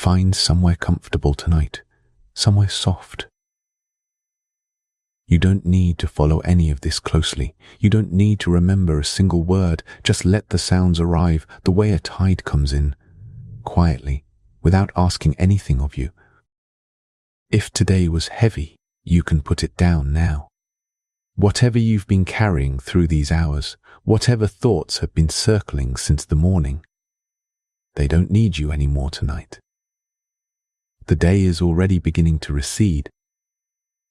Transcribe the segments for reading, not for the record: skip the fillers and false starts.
Find somewhere comfortable tonight, somewhere soft. You don't need to follow any of this closely. You don't need to remember a single word. Just let the sounds arrive the way a tide comes in, quietly, without asking anything of you. If today was heavy, you can put it down now. Whatever you've been carrying through these hours, whatever thoughts have been circling since the morning, they don't need you anymore tonight. The day is already beginning to recede,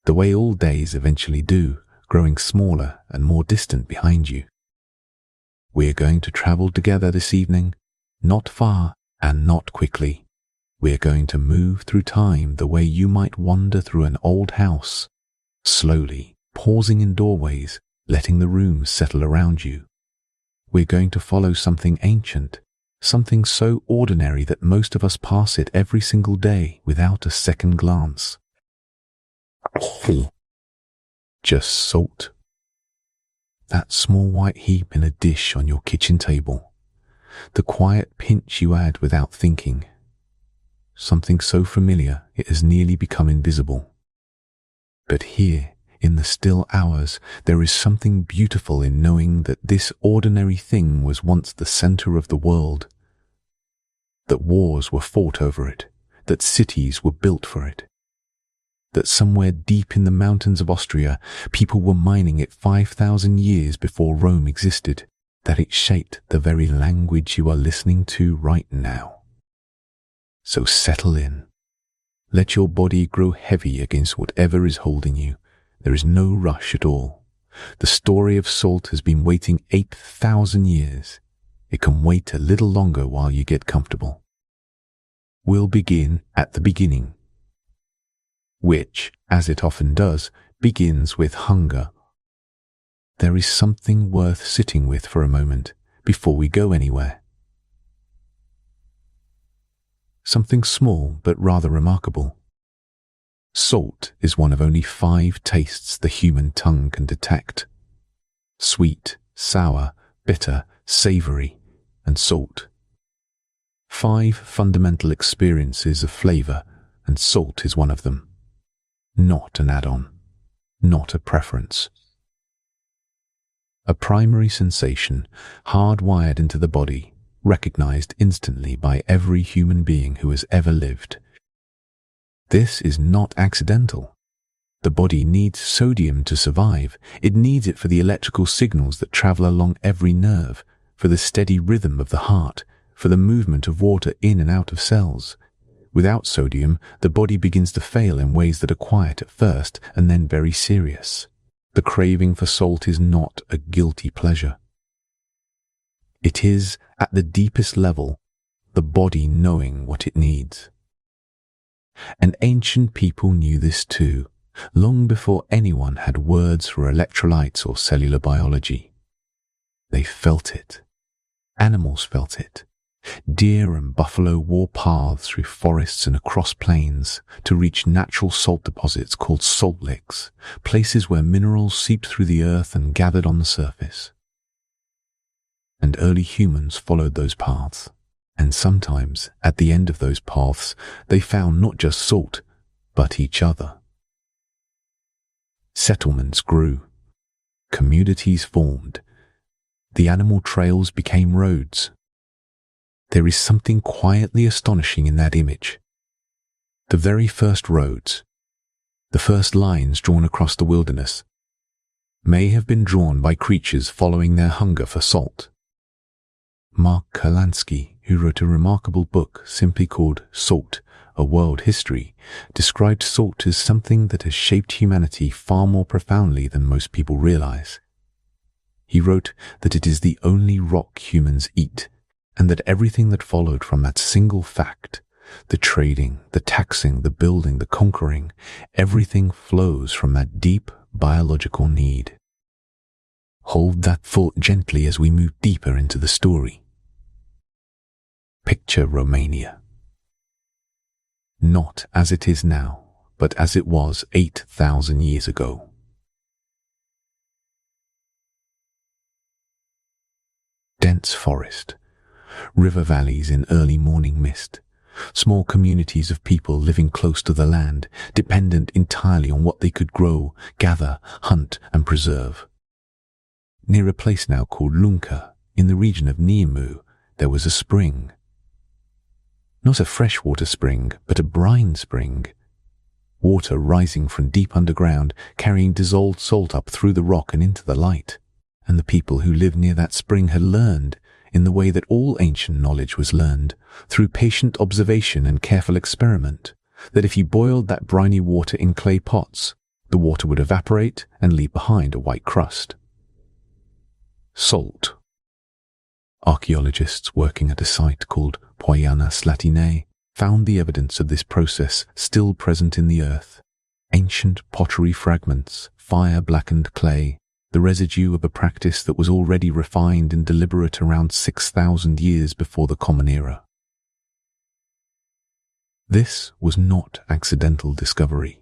the way all days eventually do, growing smaller and more distant behind you. We're going to travel together this evening, not far and not quickly. We're going to move through time the way you might wander through an old house, slowly, pausing in doorways, letting the rooms settle around you. We're going to follow something ancient, something so ordinary that most of us pass it every single day without a second glance. Just salt. That small white heap in a dish on your kitchen table. The quiet pinch you add without thinking. Something so familiar it has nearly become invisible. But here, in the still hours, there is something beautiful in knowing that this ordinary thing was once the center of the world. That wars were fought over it, that cities were built for it. That somewhere deep in the mountains of Austria, people were mining it 5,000 years before Rome existed, that it shaped the very language you are listening to right now. So settle in. Let your body grow heavy against whatever is holding you. There is no rush at all. The story of salt has been waiting 8,000 years. It can wait a little longer while you get comfortable. We'll begin at the beginning, which, as it often does, begins with hunger. There is something worth sitting with for a moment before we go anywhere. Something small but rather remarkable. Salt is one of only 5 tastes the human tongue can detect. Sweet, sour, bitter, savory, and salt. 5 fundamental experiences of flavor, and salt is one of them. Not an add-on, not a preference. A primary sensation, hardwired into the body, recognized instantly by every human being who has ever lived. This is not accidental. The body needs sodium to survive. It needs it for the electrical signals that travel along every nerve, for the steady rhythm of the heart, for the movement of water in and out of cells. Without sodium, the body begins to fail in ways that are quiet at first and then very serious. The craving for salt is not a guilty pleasure. It is, at the deepest level, the body knowing what it needs. And ancient people knew this too, long before anyone had words for electrolytes or cellular biology. They felt it. Animals felt it. Deer and buffalo wore paths through forests and across plains to reach natural salt deposits called salt licks, places where minerals seeped through the earth and gathered on the surface. And early humans followed those paths, and sometimes, at the end of those paths, they found not just salt, but each other. Settlements grew. Communities formed. The animal trails became roads. There is something quietly astonishing in that image. The very first roads, the first lines drawn across the wilderness, may have been drawn by creatures following their hunger for salt. Mark Kurlansky, who wrote a remarkable book simply called Salt, A World History, described salt as something that has shaped humanity far more profoundly than most people realize. He wrote that it is the only rock humans eat, and that everything that followed from that single fact, the trading, the taxing, the building, the conquering, everything flows from that deep biological need. Hold that thought gently as we move deeper into the story. Picture Romania. Not as it is now, but as it was 8,000 years ago. Dense forest, river valleys in early morning mist, small communities of people living close to the land, dependent entirely on what they could grow, gather, hunt, and preserve. Near a place now called Lunka, in the region of Niamu, there was a spring. Not a freshwater spring, but a brine spring. Water rising from deep underground, carrying dissolved salt up through the rock and into the light. And the people who lived near that spring had learned, in the way that all ancient knowledge was learned, through patient observation and careful experiment, that if you boiled that briny water in clay pots, the water would evaporate and leave behind a white crust. Salt. Archaeologists working at a site called Poiana Slatine found the evidence of this process still present in the earth. Ancient pottery fragments, fire-blackened clay, the residue of a practice that was already refined and deliberate around 6,000 years before the Common Era. This was not accidental discovery.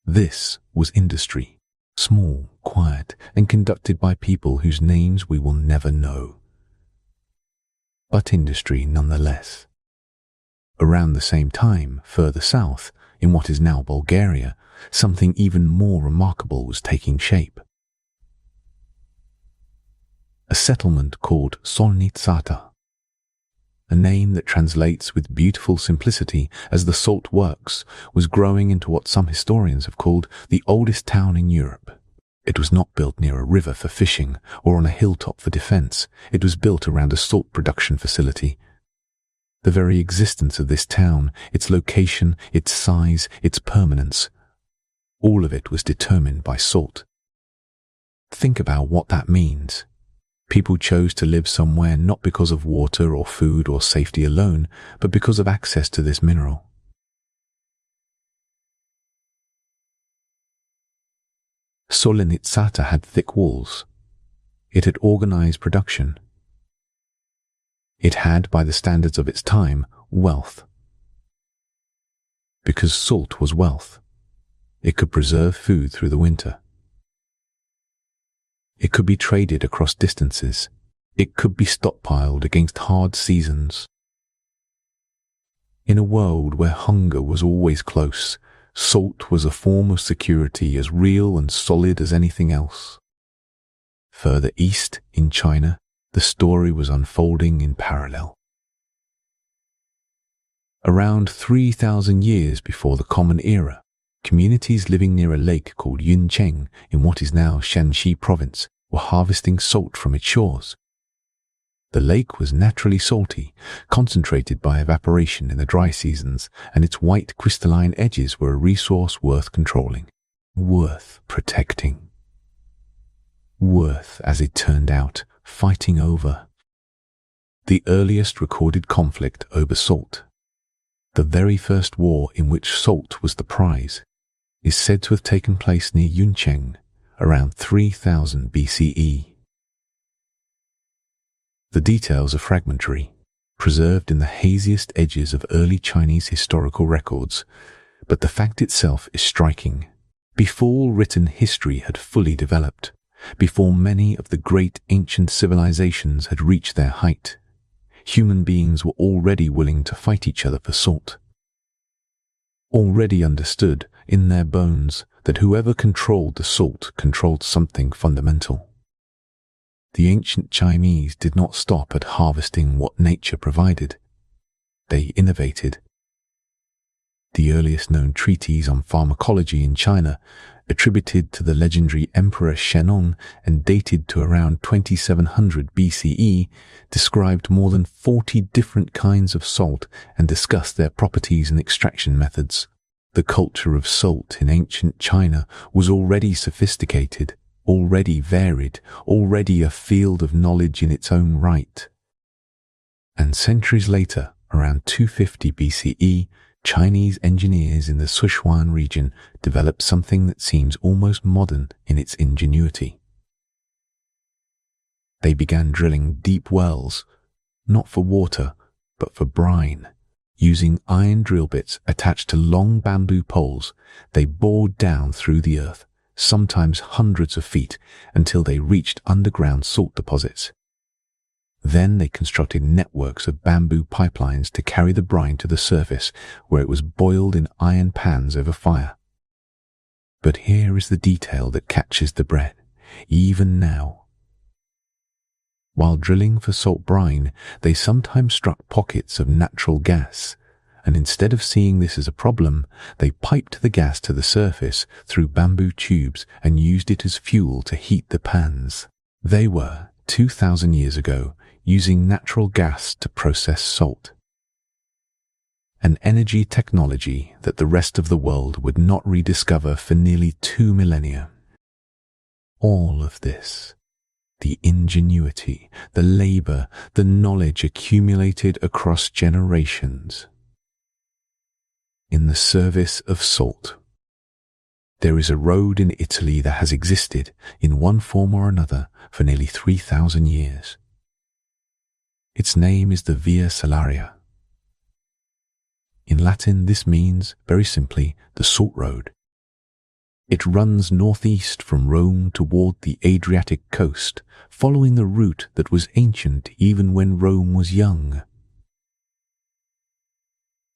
This was industry, small, quiet, and conducted by people whose names we will never know. But industry nonetheless. Around the same time, further south, in what is now Bulgaria, something even more remarkable was taking shape. A settlement called Solnitsata, a name that translates with beautiful simplicity as the salt works, was growing into what some historians have called the oldest town in Europe. It was not built near a river for fishing or on a hilltop for defense. It was built around a salt production facility. The very existence of this town, its location, its size, its permanence, all of it was determined by salt. Think about what that means. People chose to live somewhere not because of water or food or safety alone, but because of access to this mineral. Solnitsata had thick walls. It had organized production. It had, by the standards of its time, wealth. Because salt was wealth, it could preserve food through the winter. It could be traded across distances. It could be stockpiled against hard seasons. In a world where hunger was always close, salt was a form of security as real and solid as anything else. Further east, in China, the story was unfolding in parallel. Around 3,000 years before the Common Era, communities living near a lake called Yuncheng in what is now Shanxi province were harvesting salt from its shores. The lake was naturally salty, concentrated by evaporation in the dry seasons, and its white crystalline edges were a resource worth controlling, worth protecting. Worth, as it turned out, fighting over. The earliest recorded conflict over salt, the very first war in which salt was the prize, is said to have taken place near Yuncheng around 3000 BCE. The details are fragmentary, preserved in the haziest edges of early Chinese historical records, but the fact itself is striking. Before written history had fully developed, before many of the great ancient civilizations had reached their height, human beings were already willing to fight each other for salt. Already understood in their bones that whoever controlled the salt controlled something fundamental. The ancient Chinese did not stop at harvesting what nature provided. They innovated. The earliest known treatise on pharmacology in China, attributed to the legendary Emperor Shennong and dated to around 2700 BCE, described more than 40 different kinds of salt and discussed their properties and extraction methods. The culture of salt in ancient China was already sophisticated, already varied, already a field of knowledge in its own right. And centuries later, around 250 BCE, Chinese engineers in the Sichuan region developed something that seems almost modern in its ingenuity. They began drilling deep wells, not for water, but for brine. Using iron drill bits attached to long bamboo poles, they bored down through the earth, sometimes hundreds of feet, until they reached underground salt deposits. Then they constructed networks of bamboo pipelines to carry the brine to the surface, where it was boiled in iron pans over fire. But here is the detail that catches the breath, even now. While drilling for salt brine, they sometimes struck pockets of natural gas, and instead of seeing this as a problem, they piped the gas to the surface through bamboo tubes and used it as fuel to heat the pans. They were, 2,000 years ago, using natural gas to process salt. An energy technology that the rest of the world would not rediscover for nearly 2 millennia. All of this, the ingenuity, the labor, the knowledge accumulated across generations, in the service of salt. There is a road in Italy that has existed, in one form or another, for nearly 3,000 years. Its name is the Via Salaria. In Latin, this means, very simply, the Salt Road. It runs northeast from Rome toward the Adriatic coast, following the route that was ancient even when Rome was young.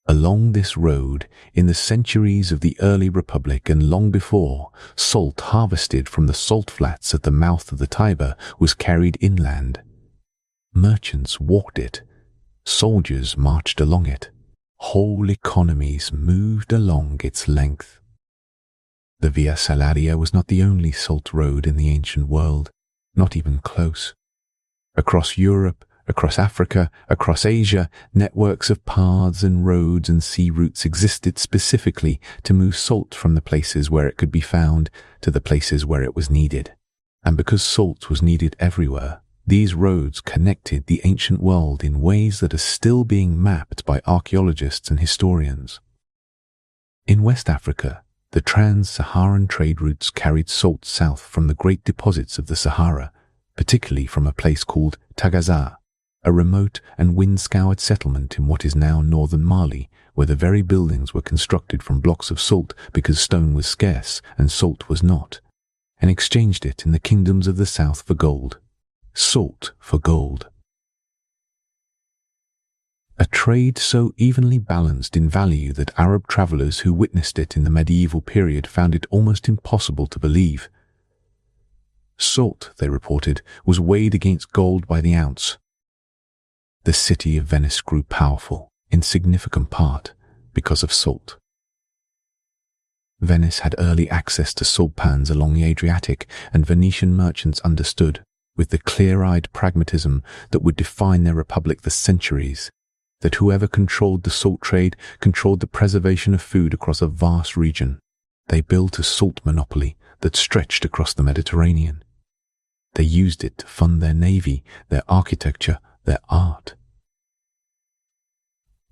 Along this road, in the centuries of the early Republic and long before, salt harvested from the salt flats at the mouth of the Tiber was carried inland. Merchants walked it. Soldiers marched along it. Whole economies moved along its length. The Via Salaria was not the only salt road in the ancient world, not even close. Across Europe, across Africa, across Asia, networks of paths and roads and sea routes existed specifically to move salt from the places where it could be found to the places where it was needed. And because salt was needed everywhere, these roads connected the ancient world in ways that are still being mapped by archaeologists and historians. In West Africa, the trans-Saharan trade routes carried salt south from the great deposits of the Sahara, particularly from a place called Tagaza, a remote and wind-scoured settlement in what is now northern Mali, where the very buildings were constructed from blocks of salt because stone was scarce and salt was not, and exchanged it in the kingdoms of the south for gold. Salt for gold. A trade so evenly balanced in value that Arab travelers who witnessed it in the medieval period found it almost impossible to believe. Salt, they reported, was weighed against gold by the ounce. The city of Venice grew powerful, in significant part, because of salt. Venice had early access to salt pans along the Adriatic, and Venetian merchants understood, with the clear-eyed pragmatism that would define their republic for centuries, that whoever controlled the salt trade controlled the preservation of food across a vast region. They built a salt monopoly that stretched across the Mediterranean. They used it to fund their navy, their architecture, their art.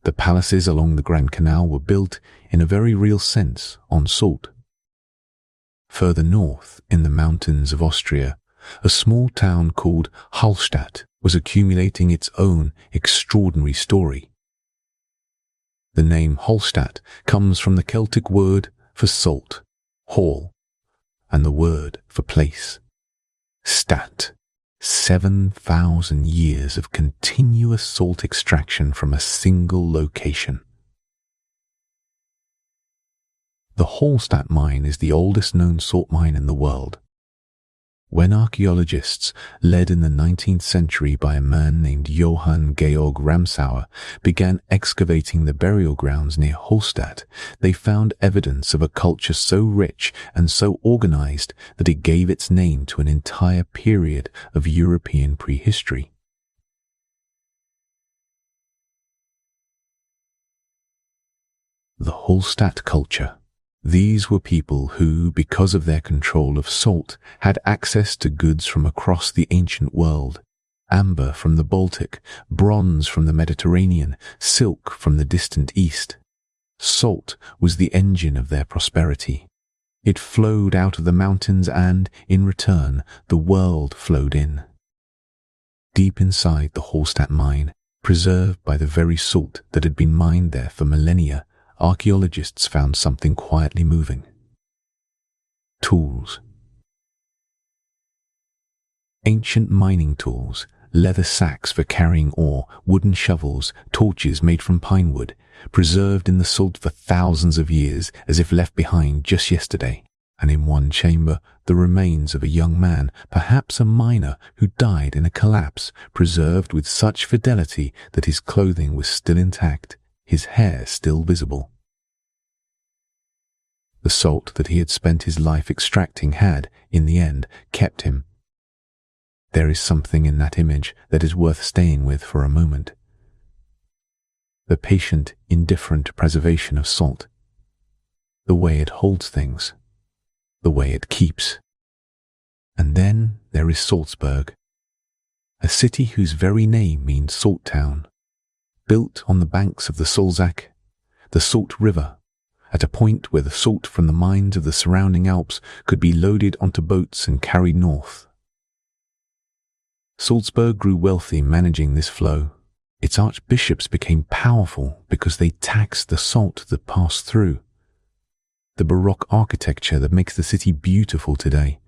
The palaces along the Grand Canal were built, in a very real sense, on salt. Further north, in the mountains of Austria, a small town called Hallstatt was accumulating its own extraordinary story. The name Hallstatt comes from the Celtic word for salt, hall, and the word for place, stat. 7,000 years of continuous salt extraction from a single location. The Hallstatt mine is the oldest known salt mine in the world. When archaeologists, led in the 19th century by a man named Johann Georg Ramsauer, began excavating the burial grounds near Hallstatt, they found evidence of a culture so rich and so organized that it gave its name to an entire period of European prehistory. The Hallstatt culture. These were people who, because of their control of salt, had access to goods from across the ancient world: amber from the Baltic, bronze from the Mediterranean, silk from the distant East. Salt was the engine of their prosperity. It flowed out of the mountains and, in return, the world flowed in. Deep inside the Hallstatt mine, preserved by the very salt that had been mined there for millennia, archaeologists found something quietly moving. Tools. Ancient mining tools, leather sacks for carrying ore, wooden shovels, torches made from pine wood, preserved in the salt for thousands of years as if left behind just yesterday. And in one chamber, the remains of a young man, perhaps a miner who died in a collapse, preserved with such fidelity that his clothing was still intact, his hair still visible. The salt that he had spent his life extracting had, in the end, kept him. There is something in that image that is worth staying with for a moment. The patient, indifferent preservation of salt. The way it holds things. The way it keeps. And then there is Salzburg, a city whose very name means salt town, built on the banks of the Salzach, the Salt River, at a point where the salt from the mines of the surrounding Alps could be loaded onto boats and carried north. Salzburg grew wealthy managing this flow. Its archbishops became powerful because they taxed the salt that passed through. The Baroque architecture that makes the city beautiful today,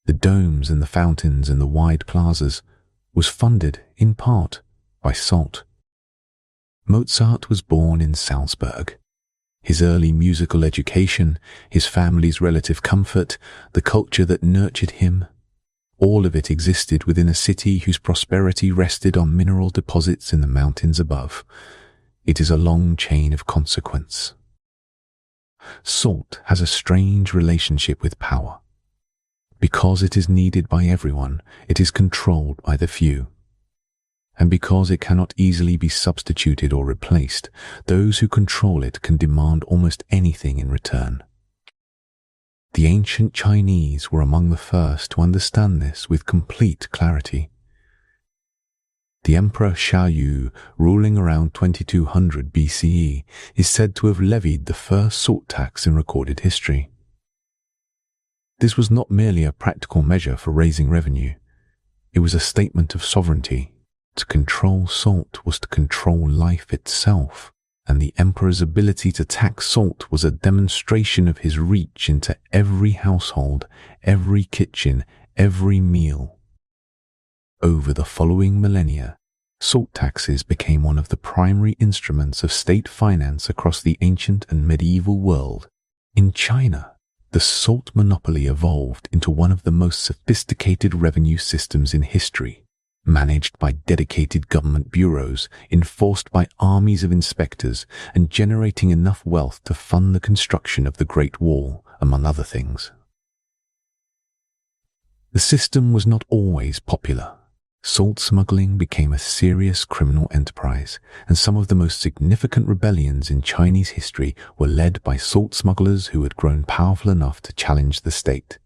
the domes and the fountains and the wide plazas, was funded, in part, by salt. Mozart was born in Salzburg. His early musical education, his family's relative comfort, the culture that nurtured him, all of it existed within a city whose prosperity rested on mineral deposits in the mountains above. It is a long chain of consequence. Salt has a strange relationship with power. Because it is needed by everyone, it is controlled by the few. And because it cannot easily be substituted or replaced, those who control it can demand almost anything in return. The ancient Chinese were among the first to understand this with complete clarity. The Emperor Xiaoyu, ruling around 2200 BCE, is said to have levied the first salt tax in recorded history. This was not merely a practical measure for raising revenue. It was a statement of sovereignty. To control salt was to control life itself, and the emperor's ability to tax salt was a demonstration of his reach into every household, every kitchen, every meal. Over the following millennia, salt taxes became one of the primary instruments of state finance across the ancient and medieval world. In China, the salt monopoly evolved into one of the most sophisticated revenue systems in history. Managed by dedicated government bureaus, enforced by armies of inspectors, and generating enough wealth to fund the construction of the Great Wall, among other things. The system was not always popular. Salt smuggling became a serious criminal enterprise, and some of the most significant rebellions in Chinese history were led by salt smugglers who had grown powerful enough to challenge the state.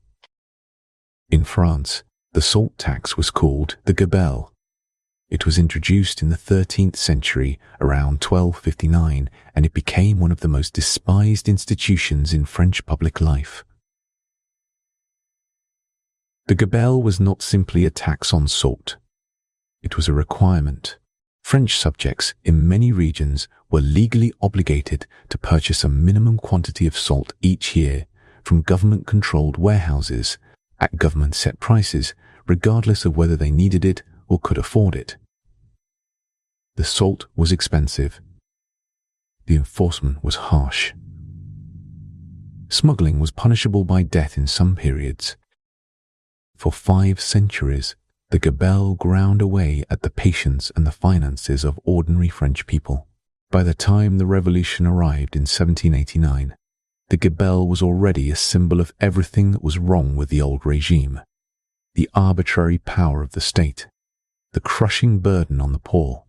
In France, the salt tax was called the gabelle. It was introduced in the 13th century, around 1259, and it became one of the most despised institutions in French public life. The gabelle was not simply a tax on salt. It was a requirement. French subjects in many regions were legally obligated to purchase a minimum quantity of salt each year from government-controlled warehouses at government-set prices, regardless of whether they needed it or could afford it. The salt was expensive. The enforcement was harsh. Smuggling was punishable by death in some periods. For 5 centuries, the gabelle ground away at the patience and the finances of ordinary French people. By the time the revolution arrived in 1789, the gabelle was already a symbol of everything that was wrong with the old regime. The arbitrary power of the state, the crushing burden on the poor,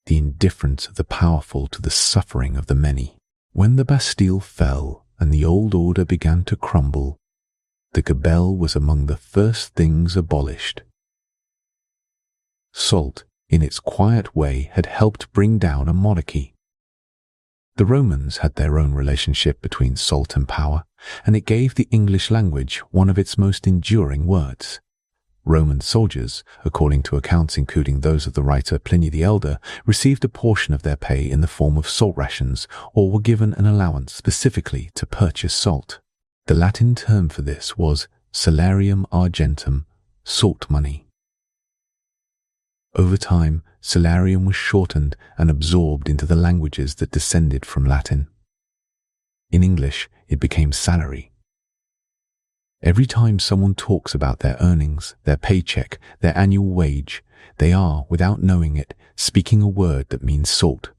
the indifference of the powerful to the suffering of the many. When the Bastille fell and the old order began to crumble, the gabelle was among the first things abolished. Salt, in its quiet way, had helped bring down a monarchy. The Romans had their own relationship between salt and power, and it gave the English language one of its most enduring words. Roman soldiers, according to accounts including those of the writer Pliny the Elder, received a portion of their pay in the form of salt rations or were given an allowance specifically to purchase salt. The Latin term for this was salarium argentum, salt money. Over time, salarium was shortened and absorbed into the languages that descended from Latin. In English, it became salary. Every time someone talks about their earnings, their paycheck, their annual wage, they are, without knowing it, speaking a word that means salt.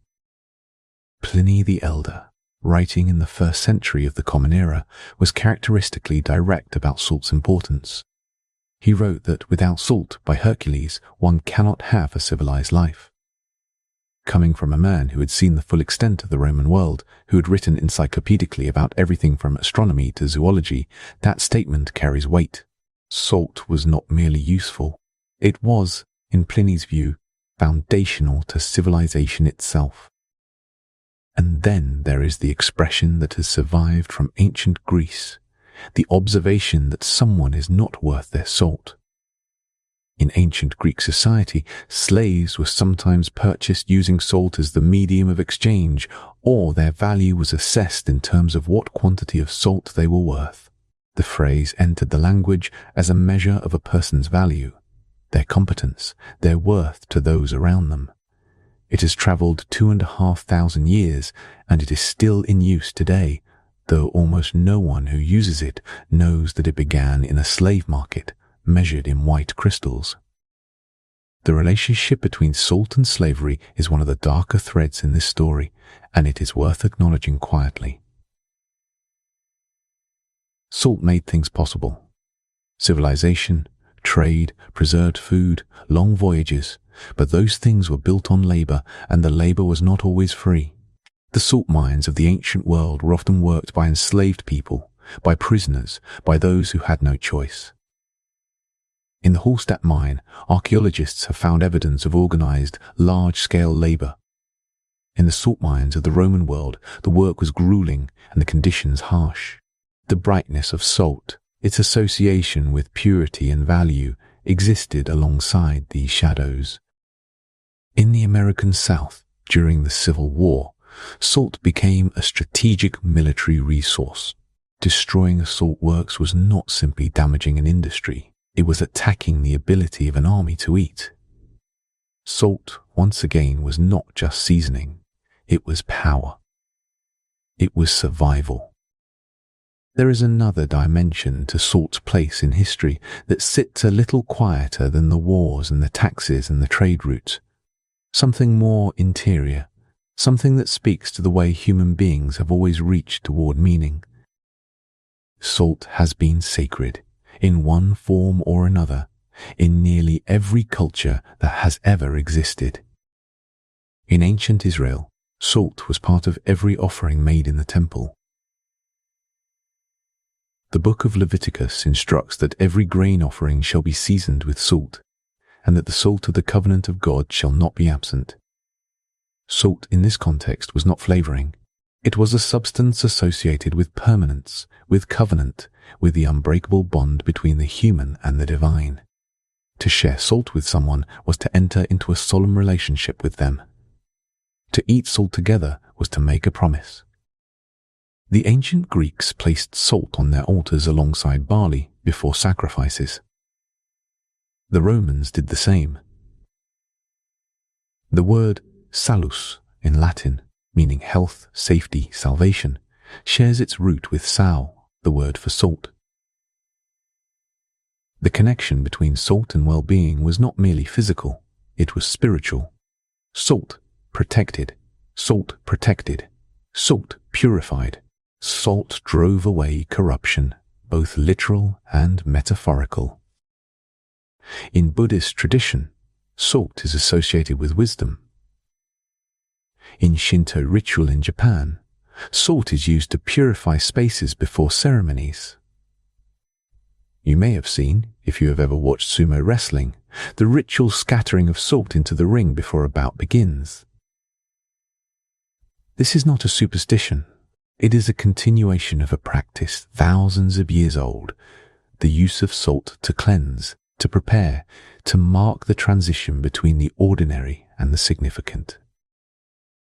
Pliny the Elder, writing in the 1st century of the Common Era, was characteristically direct about salt's importance. He wrote that without salt, by Hercules, one cannot have a civilized life. Coming from a man who had seen the full extent of the Roman world, who had written encyclopedically about everything from astronomy to zoology, that statement carries weight. Salt was not merely useful. It was, in Pliny's view, foundational to civilization itself. And then there is the expression that has survived from ancient Greece, the observation that someone is not worth their salt. In ancient Greek society, slaves were sometimes purchased using salt as the medium of exchange, or their value was assessed in terms of what quantity of salt they were worth. The phrase entered the language as a measure of a person's value, their competence, their worth to those around them. It has travelled 2,500 years, and it is still in use today, though almost no one who uses it knows that it began in a slave market, measured in white crystals. The relationship between salt and slavery is one of the darker threads in this story, and it is worth acknowledging quietly. Salt made things possible. Civilization, trade, preserved food, long voyages, but those things were built on labor, and the labor was not always free. The salt mines of the ancient world were often worked by enslaved people, by prisoners, by those who had no choice. In the Hallstatt mine, archaeologists have found evidence of organized, large-scale labor. In the salt mines of the Roman world, the work was grueling and the conditions harsh. The brightness of salt, its association with purity and value, existed alongside these shadows. In the American South, during the Civil War, salt became a strategic military resource. Destroying a salt works was not simply damaging an industry. It was attacking the ability of an army to eat. Salt, once again, was not just seasoning. It was power. It was survival. There is another dimension to salt's place in history that sits a little quieter than the wars and the taxes and the trade routes. Something more interior, something that speaks to the way human beings have always reached toward meaning. Salt has been sacred, in one form or another, in nearly every culture that has ever existed. In ancient Israel, salt was part of every offering made in the temple. The book of Leviticus instructs that every grain offering shall be seasoned with salt, and that the salt of the covenant of God shall not be absent. Salt in this context was not flavoring. It was a substance associated with permanence, with covenant, with the unbreakable bond between the human and the divine. To share salt with someone was to enter into a solemn relationship with them. To eat salt together was to make a promise. The ancient Greeks placed salt on their altars alongside barley before sacrifices. The Romans did the same. The word salus in Latin, meaning health, safety, salvation, shares its root with sal, the word for salt. The connection between salt and well-being was not merely physical, it was spiritual. Salt protected, salt purified. Salt drove away corruption, both literal and metaphorical. In Buddhist tradition, salt is associated with wisdom. In Shinto ritual in Japan, salt is used to purify spaces before ceremonies. You may have seen, if you have ever watched sumo wrestling, the ritual scattering of salt into the ring before a bout begins. This is not a superstition. It is a continuation of a practice thousands of years old, the use of salt to cleanse, to prepare, to mark the transition between the ordinary and the significant.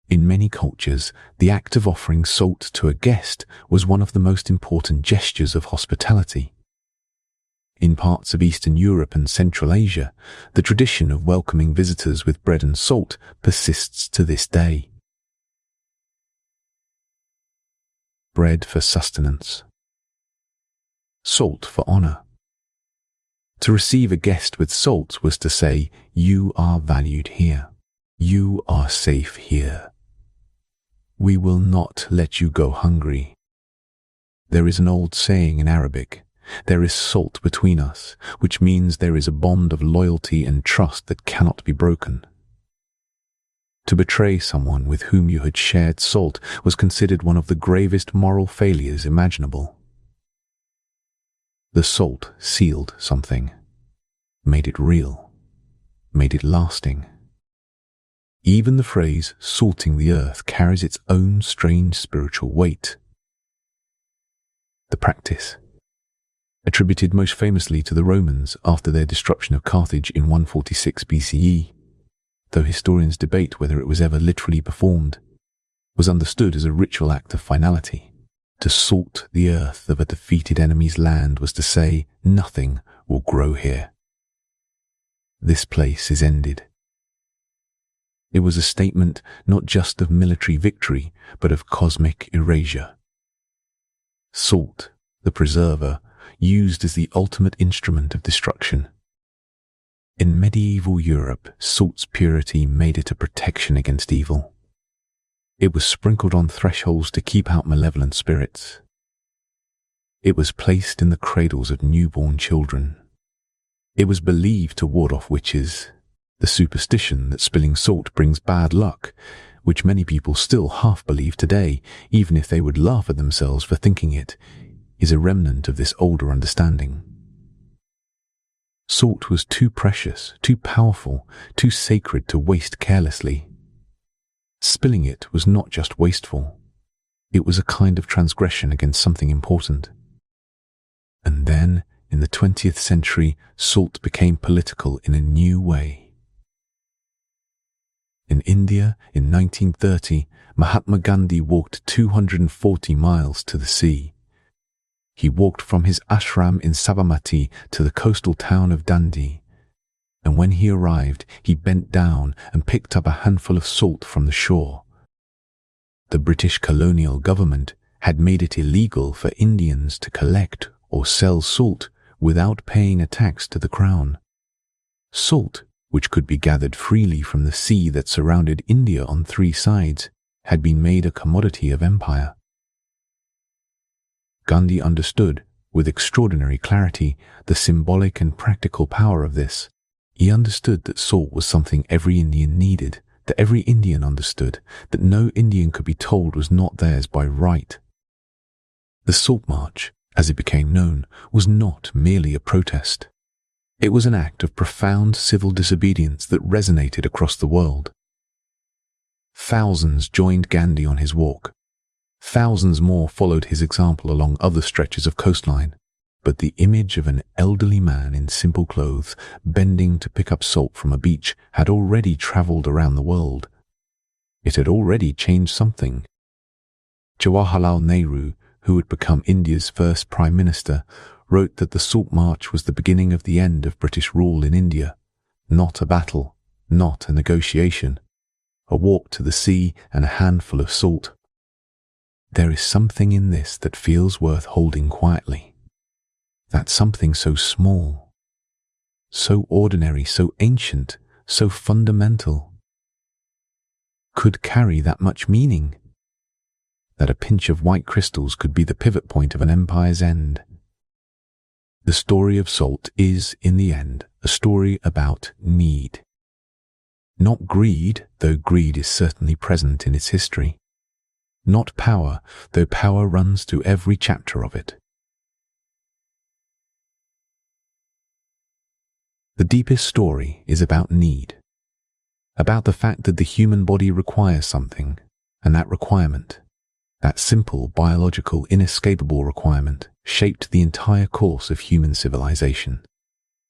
In many cultures, the act of offering salt to a guest was one of the most important gestures of hospitality. In parts of Eastern Europe and Central Asia, the tradition of welcoming visitors with bread and salt persists to this day. Bread for sustenance. Salt for honor. To receive a guest with salt was to say, "You are valued here. You are safe here. We will not let you go hungry." There is an old saying in Arabic, "There is salt between us," which means there is a bond of loyalty and trust that cannot be broken. To betray someone with whom you had shared salt was considered one of the gravest moral failures imaginable. The salt sealed something, made it real, made it lasting. Even the phrase salting the earth carries its own strange spiritual weight. The practice, attributed most famously to the Romans after their destruction of Carthage in 146 BCE, though historians debate whether it was ever literally performed, was understood as a ritual act of finality. To salt the earth of a defeated enemy's land was to say, "Nothing will grow here. This place is ended." It was a statement not just of military victory, but of cosmic erasure. Salt, the preserver, used as the ultimate instrument of destruction. In medieval Europe, salt's purity made it a protection against evil. It was sprinkled on thresholds to keep out malevolent spirits. It was placed in the cradles of newborn children. It was believed to ward off witches. The superstition that spilling salt brings bad luck, which many people still half believe today, even if they would laugh at themselves for thinking it, is a remnant of this older understanding. Salt was too precious, too powerful, too sacred to waste carelessly. Spilling it was not just wasteful. It was a kind of transgression against something important. And then, in the 20th century, salt became political in a new way. In India, in 1930, Mahatma Gandhi walked 240 miles to the sea. He walked from his ashram in Sabarmati to the coastal town of Dundee, and when he arrived, he bent down and picked up a handful of salt from the shore. The British colonial government had made it illegal for Indians to collect or sell salt without paying a tax to the crown. Salt, which could be gathered freely from the sea that surrounded India on three sides, had been made a commodity of empire. Gandhi understood, with extraordinary clarity, the symbolic and practical power of this. He understood that salt was something every Indian needed, that every Indian understood, that no Indian could be told was not theirs by right. The Salt March, as it became known, was not merely a protest. It was an act of profound civil disobedience that resonated across the world. Thousands joined Gandhi on his walk. Thousands more followed his example along other stretches of coastline. But the image of an elderly man in simple clothes, bending to pick up salt from a beach, had already travelled around the world. It had already changed something. Jawaharlal Nehru, who would become India's first Prime Minister, wrote that the Salt March was the beginning of the end of British rule in India. Not a battle, not a negotiation. A walk to the sea and a handful of salt. There is something in this that feels worth holding quietly. That something so small, so ordinary, so ancient, so fundamental, could carry that much meaning. That a pinch of white crystals could be the pivot point of an empire's end. The story of salt is, in the end, a story about need. Not greed, though greed is certainly present in its history. Not power, though power runs through every chapter of it. The deepest story is about need. About the fact that the human body requires something, and that requirement, that simple, biological, inescapable requirement, shaped the entire course of human civilization.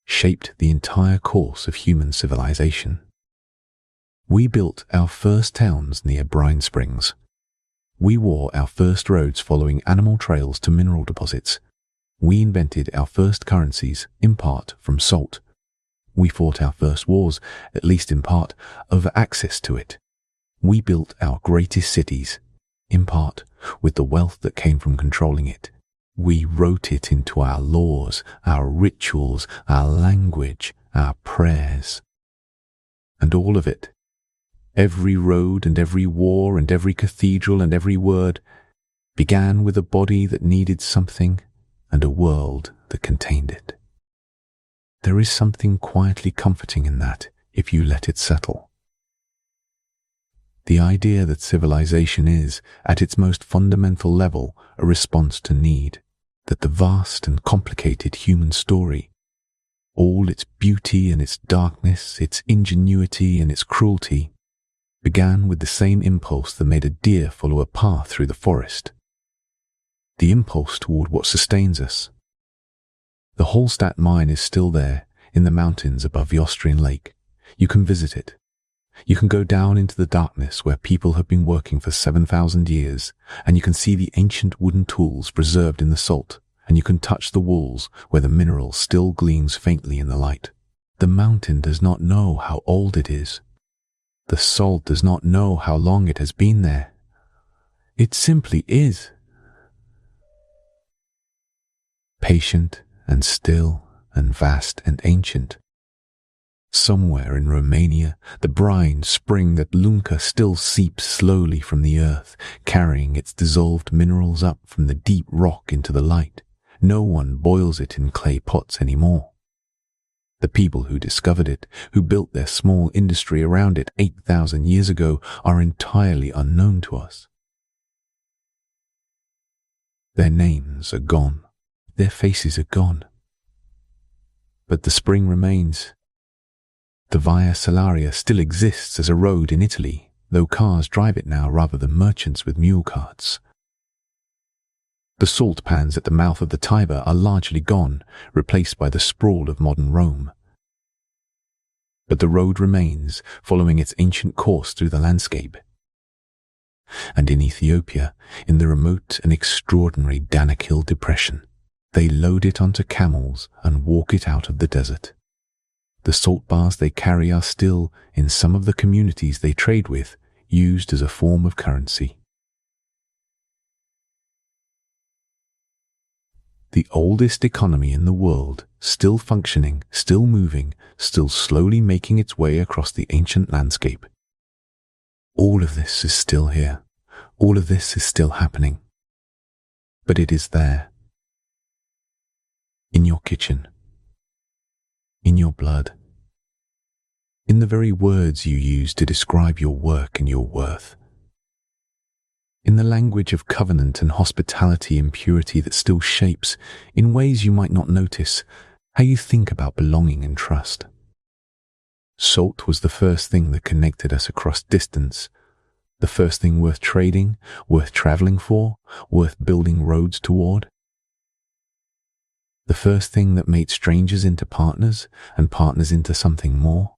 Shaped the entire course of human civilization. We built our first towns near brine springs. We wore our first roads following animal trails to mineral deposits. We invented our first currencies, in part from salt. We fought our first wars, at least in part, over access to it. We built our greatest cities, in part, with the wealth that came from controlling it. We wrote it into our laws, our rituals, our language, our prayers. And all of it, every road and every war and every cathedral and every word, began with a body that needed something and a world that contained it. There is something quietly comforting in that if you let it settle. The idea that civilization is, at its most fundamental level, a response to need, that the vast and complicated human story, all its beauty and its darkness, its ingenuity and its cruelty, began with the same impulse that made a deer follow a path through the forest. The impulse toward what sustains us. The Hallstatt mine is still there, in the mountains above the Austrian lake. You can visit it. You can go down into the darkness where people have been working for 7,000 years, and you can see the ancient wooden tools preserved in the salt, and you can touch the walls where the mineral still gleams faintly in the light. The mountain does not know how old it is. The salt does not know how long it has been there. It simply is. Patient and still and vast and ancient. Somewhere in Romania, the brine spring at Lunca still seeps slowly from the earth, carrying its dissolved minerals up from the deep rock into the light. No one boils it in clay pots anymore. The people who discovered it, who built their small industry around it 8,000 years ago, are entirely unknown to us. Their names are gone. Their faces are gone. But the spring remains. The Via Salaria still exists as a road in Italy, though cars drive it now rather than merchants with mule carts. The salt pans at the mouth of the Tiber are largely gone, replaced by the sprawl of modern Rome. But the road remains, following its ancient course through the landscape. And in Ethiopia, in the remote and extraordinary Danakil Depression, they load it onto camels and walk it out of the desert. The salt bars they carry are still, in some of the communities they trade with, used as a form of currency. The oldest economy in the world, still functioning, still moving, still slowly making its way across the ancient landscape. All of this is still here. All of this is still happening. But it is there. In your kitchen. In your blood. In the very words you use to describe your work and your worth. In the language of covenant and hospitality and purity that still shapes, in ways you might not notice, how you think about belonging and trust. Salt was the first thing that connected us across distance, the first thing worth trading, worth traveling for, worth building roads toward. The first thing that made strangers into partners and partners into something more.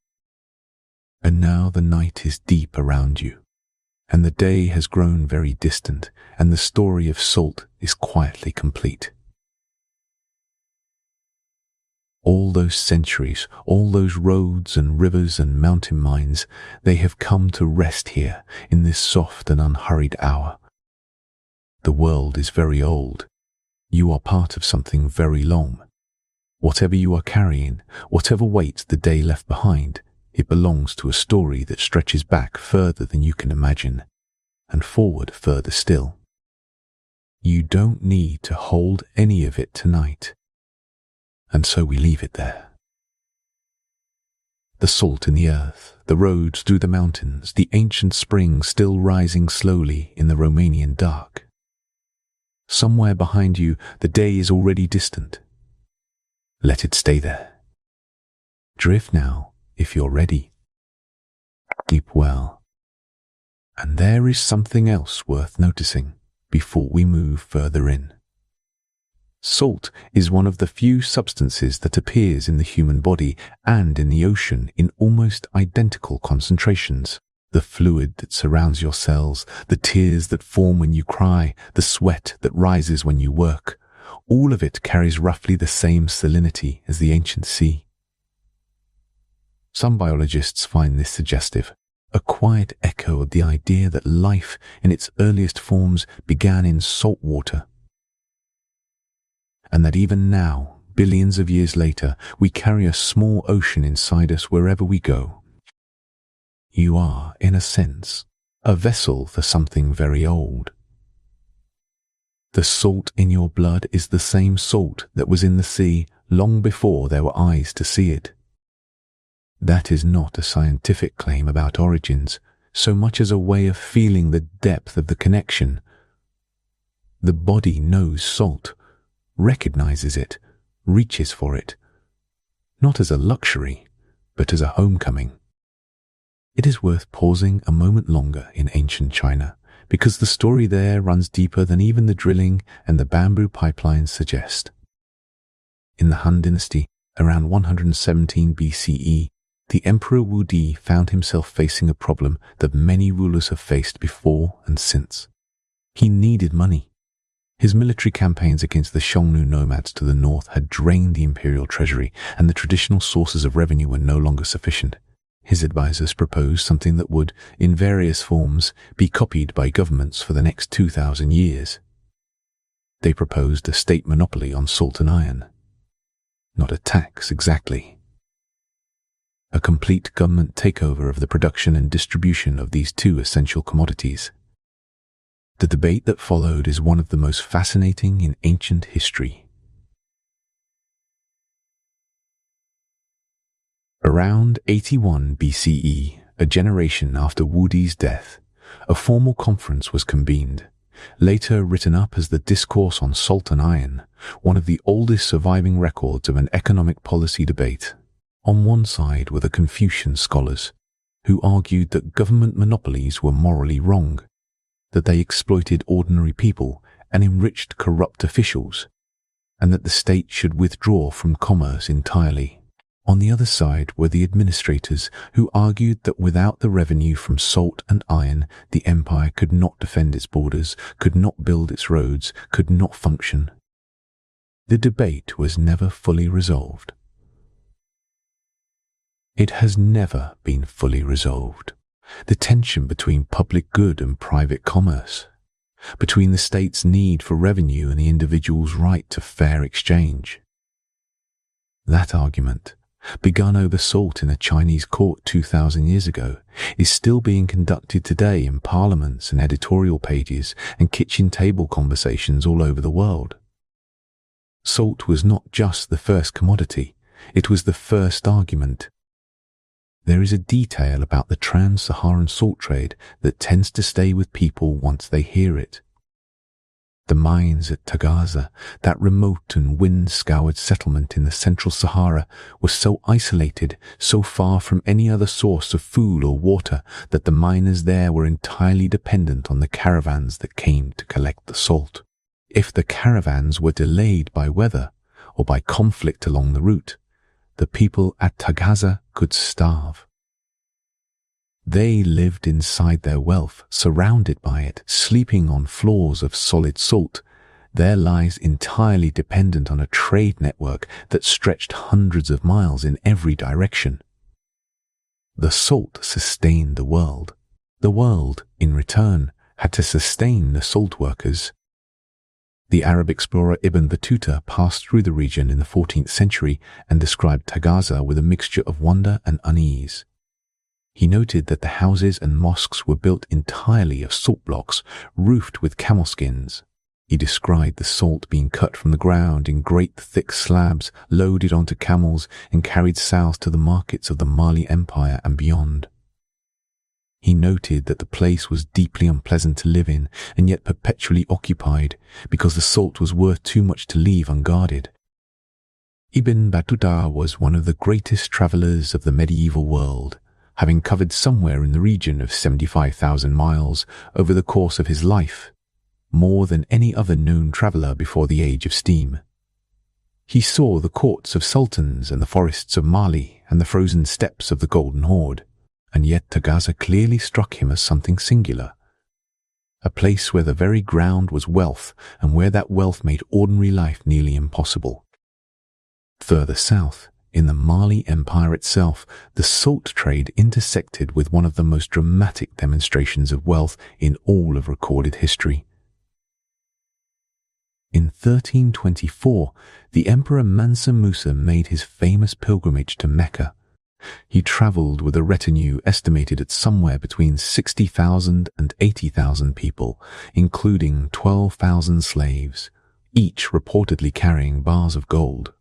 And now the night is deep around you, and the day has grown very distant, and the story of salt is quietly complete. All those centuries, all those roads and rivers and mountain mines, they have come to rest here in this soft and unhurried hour. The world is very old. You are part of something very long. Whatever you are carrying, whatever weight the day left behind, it belongs to a story that stretches back further than you can imagine, and forward further still. You don't need to hold any of it tonight, and so we leave it there. The salt in the earth, the roads through the mountains, the ancient spring still rising slowly in the Romanian dark. Somewhere behind you, the day is already distant. Let it stay there. Drift now, if you're ready. Keep well. And there is something else worth noticing before we move further in. Salt is one of the few substances that appears in the human body and in the ocean in almost identical concentrations. The fluid that surrounds your cells, the tears that form when you cry, the sweat that rises when you work, All of it carries roughly the same salinity as the ancient sea. Some biologists find this suggestive, a quiet echo of the idea that life in its earliest forms began in salt water, and that even now, billions of years later, we carry a small ocean inside us wherever we go. You are, in a sense, a vessel for something very old. The salt in your blood is the same salt that was in the sea long before there were eyes to see it. That is not a scientific claim about origins, so much as a way of feeling the depth of the connection. The body knows salt, recognizes it, reaches for it, not as a luxury, but as a homecoming. It is worth pausing a moment longer in ancient China, because the story there runs deeper than even the drilling and the bamboo pipelines suggest. In the Han Dynasty, around 117 BCE, the Emperor Wu Di found himself facing a problem that many rulers have faced before and since. He needed money. His military campaigns against the Xiongnu nomads to the north had drained the imperial treasury, and the traditional sources of revenue were no longer sufficient. His advisors proposed something that would, in various forms, be copied by governments for the next 2,000 years. They proposed a state monopoly on salt and iron. Not a tax, exactly. A complete government takeover of the production and distribution of these two essential commodities. The debate that followed is one of the most fascinating in ancient history. Around 81 BCE, a generation after Wu Di's death, a formal conference was convened, later written up as the Discourse on Salt and Iron, one of the oldest surviving records of an economic policy debate. On one side were the Confucian scholars, who argued that government monopolies were morally wrong, that they exploited ordinary people and enriched corrupt officials, and that the state should withdraw from commerce entirely. On the other side were the administrators, who argued that without the revenue from salt and iron, the empire could not defend its borders, could not build its roads, could not function. The debate was never fully resolved. It has never been fully resolved. The tension between public good and private commerce, between the state's need for revenue and the individual's right to fair exchange. That argument, begun over salt in a Chinese court 2,000 years ago, is still being conducted today in parliaments and editorial pages and kitchen table conversations all over the world. Salt was not just the first commodity, it was the first argument. There is a detail about the trans-Saharan salt trade that tends to stay with people once they hear it. The mines at Tagaza, that remote and wind-scoured settlement in the central Sahara, was so isolated, so far from any other source of food or water, that the miners there were entirely dependent on the caravans that came to collect the salt. If the caravans were delayed by weather or by conflict along the route, the people at Tagaza could starve. They lived inside their wealth, surrounded by it, sleeping on floors of solid salt, their lives entirely dependent on a trade network that stretched hundreds of miles in every direction. The salt sustained the world. The world, in return, had to sustain the salt workers. The Arab explorer Ibn Battuta passed through the region in the 14th century and described Tagaza with a mixture of wonder and unease. He noted that the houses and mosques were built entirely of salt blocks, roofed with camel skins. He described the salt being cut from the ground in great thick slabs, loaded onto camels, and carried south to the markets of the Mali Empire and beyond. He noted that the place was deeply unpleasant to live in and yet perpetually occupied because the salt was worth too much to leave unguarded. Ibn Battuta was one of the greatest travelers of the medieval world, having covered somewhere in the region of 75,000 miles over the course of his life, more than any other known traveler before the age of steam. He saw the courts of sultans and the forests of Mali and the frozen steppes of the Golden Horde, and yet Tagaza clearly struck him as something singular. a place where the very ground was wealth and where that wealth made ordinary life nearly impossible. Further south, in the Mali Empire itself, the salt trade intersected with one of the most dramatic demonstrations of wealth in all of recorded history. In 1324, the Emperor Mansa Musa made his famous pilgrimage to Mecca. He traveled with a retinue estimated at somewhere between 60,000 and 80,000 people, including 12,000 slaves, each reportedly carrying bars of gold.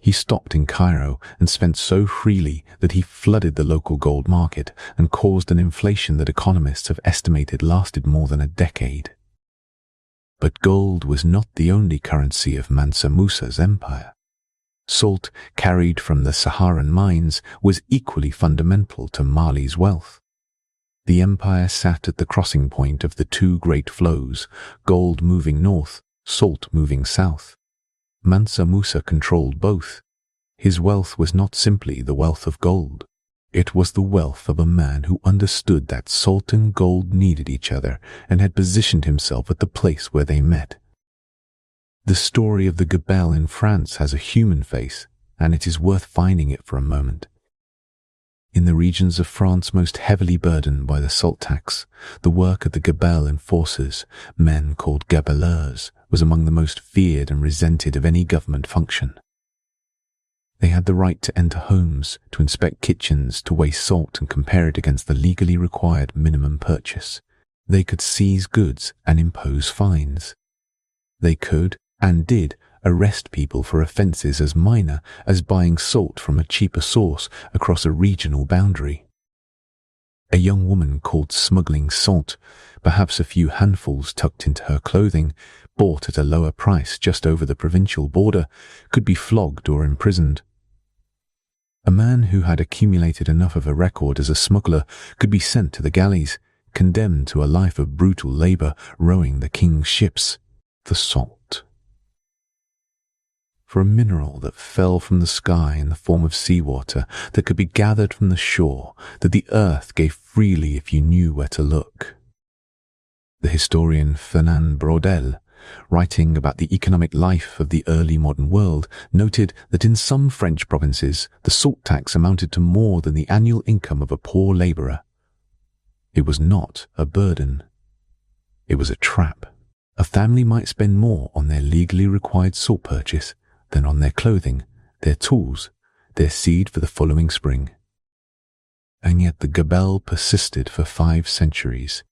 He stopped in Cairo and spent so freely that he flooded the local gold market and caused an inflation that economists have estimated lasted more than a decade. But gold was not the only currency of Mansa Musa's empire. Salt carried from the Saharan mines was equally fundamental to Mali's wealth. The empire sat at the crossing point of the two great flows, gold moving north, salt moving south. Mansa Musa controlled both. His wealth was not simply the wealth of gold. It was the wealth of a man who understood that salt and gold needed each other and had positioned himself at the place where they met. The story of the Gabelle in France has a human face, and it is worth finding it for a moment. In the regions of France most heavily burdened by the salt tax, the work of the Gabelle enforcers, men called gabelleurs, was among the most feared and resented of any government function. They had the right to enter homes, to inspect kitchens, to weigh salt and compare it against the legally required minimum purchase. They could seize goods and impose fines. They could, and did, arrest people for offences as minor as buying salt from a cheaper source across a regional boundary. A young woman caught smuggling salt, perhaps a few handfuls tucked into her clothing, bought at a lower price just over the provincial border, could be flogged or imprisoned. A man who had accumulated enough of a record as a smuggler could be sent to the galleys, condemned to a life of brutal labour rowing the king's ships for salt. For a mineral that fell from the sky in the form of seawater, that could be gathered from the shore, that the earth gave freely if you knew where to look. The historian Fernand Braudel, writing about the economic life of the early modern world, noted that in some French provinces the salt tax amounted to more than the annual income of a poor labourer. It was not a burden. It was a trap. A family might spend more on their legally required salt purchase than on their clothing, their tools, their seed for the following spring. And yet the gabelle persisted for 5 centuries.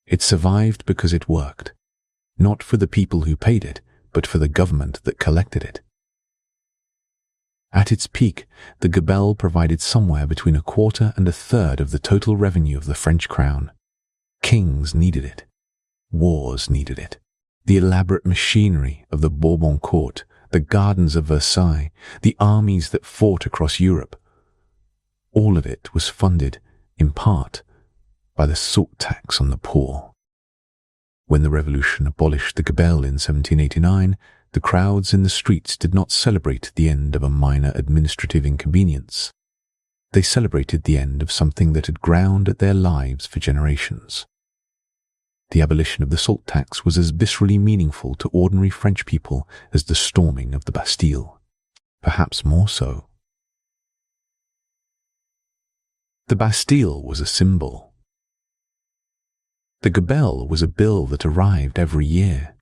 It survived because it worked, not for the people who paid it, but for the government that collected it. At its peak, the gabelle provided somewhere between 1/4 and 1/3 of the total revenue of the French crown. Kings needed it. Wars needed it. The elaborate machinery of the Bourbon court, the gardens of Versailles, the armies that fought across Europe, all of it was funded, in part, by the salt tax on the poor. When the revolution abolished the gabelle in 1789, the crowds in the streets did not celebrate the end of a minor administrative inconvenience. They celebrated the end of something that had ground at their lives for generations. The abolition of the salt tax was as viscerally meaningful to ordinary French people as the storming of the Bastille, perhaps more so. The Bastille was a symbol. The gabelle was a bill that arrived every year.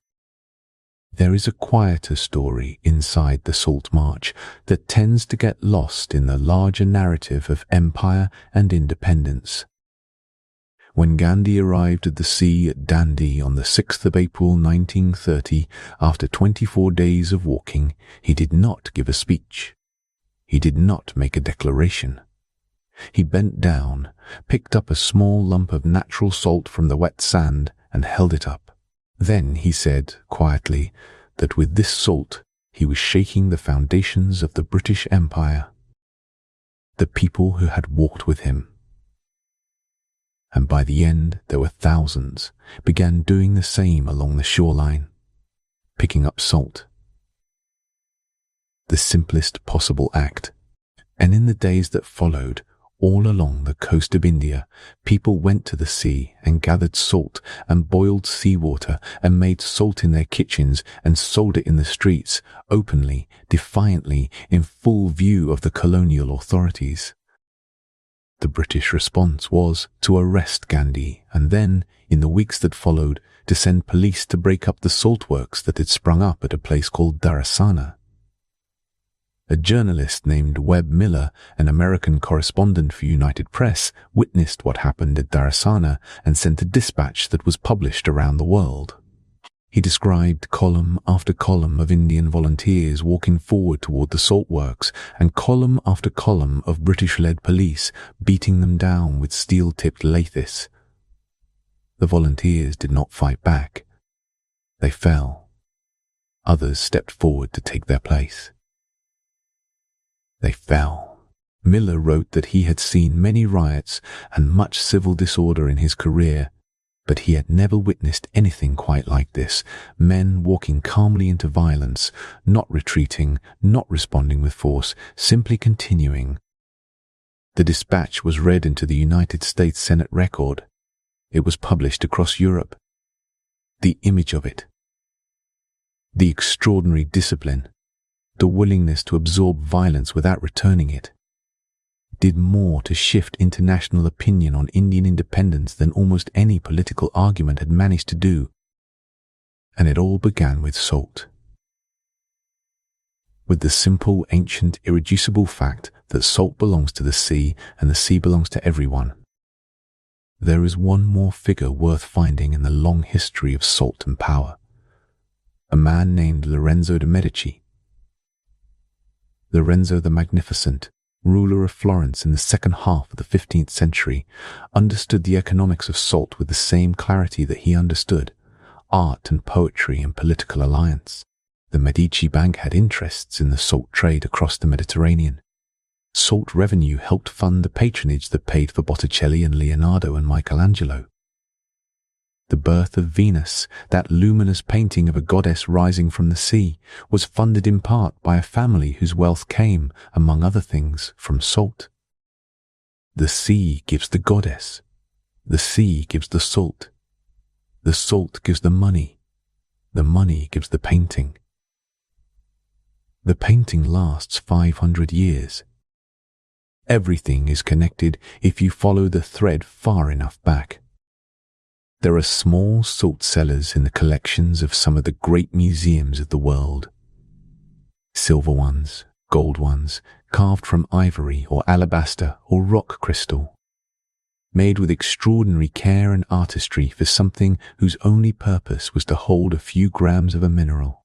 There is a quieter story inside the Salt March that tends to get lost in the larger narrative of empire and independence. When Gandhi arrived at the sea at Dandi on the 6th of April 1930, after 24 days of walking, he did not give a speech. He did not make a declaration. He bent down, picked up a small lump of natural salt from the wet sand, and held it up. Then he said, quietly, that with this salt he was shaking the foundations of the British Empire. The people who had walked with him, and by the end there were thousands, began doing the same along the shoreline, picking up salt. The simplest possible act, and in the days that followed, All along the coast of India, people went to the sea and gathered salt and boiled seawater and made salt in their kitchens and sold it in the streets, openly, defiantly, in full view of the colonial authorities. The British response was to arrest Gandhi and then, in the weeks that followed, to send police to break up the salt works that had sprung up at a place called Dharasana. A journalist named Webb Miller, an American correspondent for United Press, witnessed what happened at Dharasana and sent a dispatch that was published around the world. He described column after column of Indian volunteers walking forward toward the salt works and column after column of British-led police beating them down with steel-tipped lathis. The volunteers did not fight back. They fell. Others stepped forward to take their place. They fell. Miller wrote that he had seen many riots and much civil disorder in his career, but he had never witnessed anything quite like this. Men walking calmly into violence, not retreating, not responding with force, simply continuing. The dispatch was read into the United States Senate record. It was published across Europe. The image of it, the extraordinary discipline, the willingness to absorb violence without returning it, did more to shift international opinion on Indian independence than almost any political argument had managed to do. And it all began with salt. With the simple, ancient, irreducible fact that salt belongs to the sea and the sea belongs to everyone. There is one more figure worth finding in the long history of salt and power. A man named Lorenzo de' Medici. Lorenzo the Magnificent, ruler of Florence in the second half of the 15th century, understood the economics of salt with the same clarity that he understood art and poetry and political alliance. The Medici Bank had interests in the salt trade across the Mediterranean. Salt revenue helped fund the patronage that paid for Botticelli and Leonardo and Michelangelo. The birth of Venus, that luminous painting of a goddess rising from the sea, was funded in part by a family whose wealth came, among other things, from salt. The sea gives the goddess. The sea gives the salt. The salt gives the money. The money gives the painting. The painting lasts 500 years. Everything is connected if you follow the thread far enough back. There are small salt cellars in the collections of some of the great museums of the world. Silver ones, gold ones, carved from ivory or alabaster or rock crystal. Made with extraordinary care and artistry for something whose only purpose was to hold a few grams of a mineral.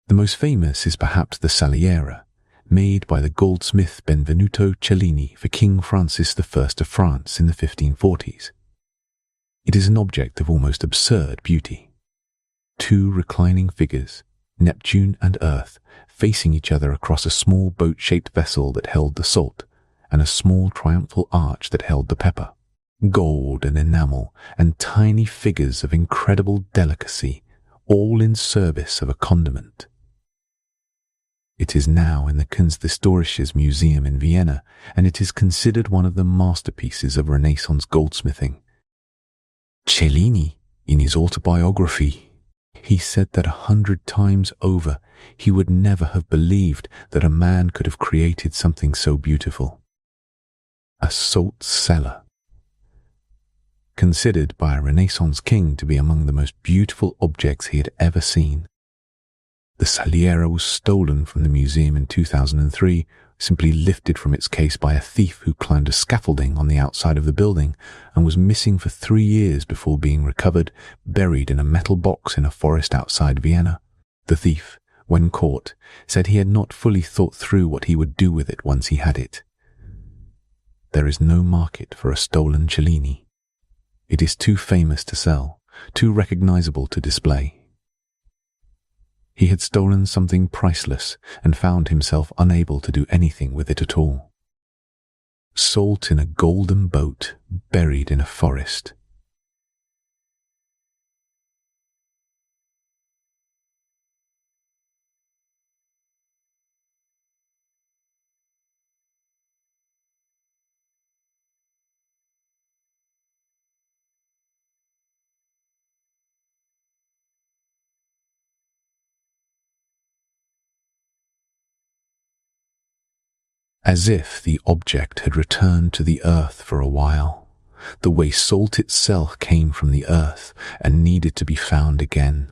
The most famous is perhaps the Saliera, made by the goldsmith Benvenuto Cellini for King Francis I of France in the 1540s. It is an object of almost absurd beauty. Two reclining figures, Neptune and Earth, facing each other across a small boat-shaped vessel that held the salt, and a small triumphal arch that held the pepper. Gold and enamel, and tiny figures of incredible delicacy, all in service of a condiment. It is now in the Kunsthistorisches Museum in Vienna, and it is considered one of the masterpieces of Renaissance goldsmithing. Cellini, in his autobiography, he said that 100 times over he would never have believed that a man could have created something so beautiful. A salt cellar. Considered by a Renaissance king to be among the most beautiful objects he had ever seen. The Saliera was stolen from the museum in 2003, simply lifted from its case by a thief who climbed a scaffolding on the outside of the building and was missing for 3 years before being recovered, buried in a metal box in a forest outside Vienna. The thief, when caught, said he had not fully thought through what he would do with it once he had it. There is no market for a stolen Cellini. It is too famous to sell, too recognizable to display. He had stolen something priceless and found himself unable to do anything with it at all. Salt in a golden boat buried in a forest. as if the object had returned to the earth for a while, the way salt itself came from the earth and needed to be found again.